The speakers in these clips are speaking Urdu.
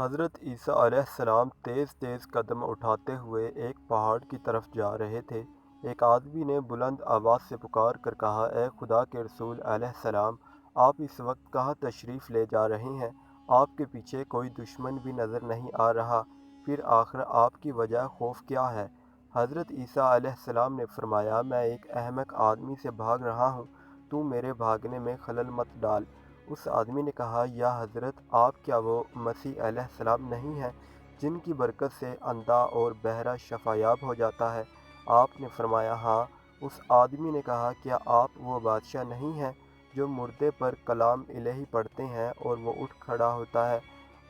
حضرت عیسیٰ علیہ السلام تیز تیز قدم اٹھاتے ہوئے ایک پہاڑ کی طرف جا رہے تھے۔ ایک آدمی نے بلند آواز سے پکار کر کہا، اے خدا کے رسول علیہ السلام، آپ اس وقت کہاں تشریف لے جا رہے ہیں؟ آپ کے پیچھے کوئی دشمن بھی نظر نہیں آ رہا، پھر آخر آپ کی وجہ خوف کیا ہے؟ حضرت عیسیٰ علیہ السلام نے فرمایا، میں ایک احمق آدمی سے بھاگ رہا ہوں، تو میرے بھاگنے میں خلل مت ڈال۔ اس آدمی نے کہا، یا حضرت، آپ کیا وہ مسیح علیہ السلام نہیں ہیں جن کی برکت سے اندھا اور بہرا شفا یاب ہو جاتا ہے؟ آپ نے فرمایا، ہاں۔ اس آدمی نے کہا، کیا آپ وہ بادشاہ نہیں ہیں جو مردے پر کلام الہی پڑھتے ہیں اور وہ اٹھ کھڑا ہوتا ہے؟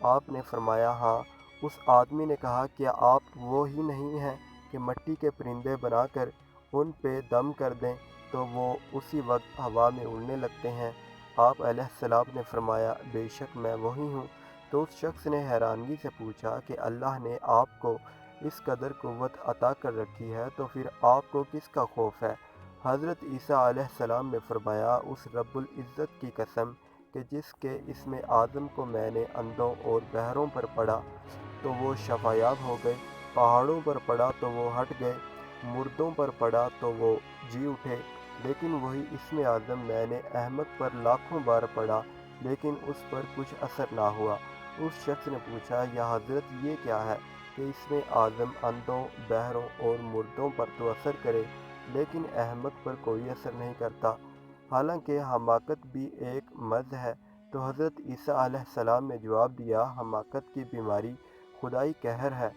آپ نے فرمایا، ہاں۔ اس آدمی نے کہا، کیا آپ وہ ہی نہیں ہیں کہ مٹی کے پرندے بنا کر ان پہ دم کر دیں تو وہ اسی وقت ہوا میں اڑنے لگتے ہیں؟ آپ علیہ السلام نے فرمایا، بے شک میں وہی ہوں۔ تو اس شخص نے حیرانگی سے پوچھا کہ اللہ نے آپ کو اس قدر قوت عطا کر رکھی ہے تو پھر آپ کو کس کا خوف ہے؟ حضرت عیسیٰ علیہ السلام نے فرمایا، اس رب العزت کی قسم کہ جس کے اسم اعظم کو میں نے اندھوں اور بہروں پر پڑھا تو وہ شفا یاب ہو گئے، پہاڑوں پر پڑھا تو وہ ہٹ گئے، مردوں پر پڑھا تو وہ جی اٹھے۔ لیکن وہی اسم اعظم میں نے احمق پر لاکھوں بار پڑھا لیکن اس پر کچھ اثر نہ ہوا۔ اس شخص نے پوچھا، یا حضرت، یہ کیا ہے کہ اسم اعظم اندھوں، بہروں اور مردوں پر تو اثر کرے لیکن احمق پر کوئی اثر نہیں کرتا؟ حالانکہ حماقت بھی ایک مرض ہے۔ تو حضرت عیسیٰ علیہ السلام نے جواب دیا، حماقت کی بیماری خدائی قہر ہے۔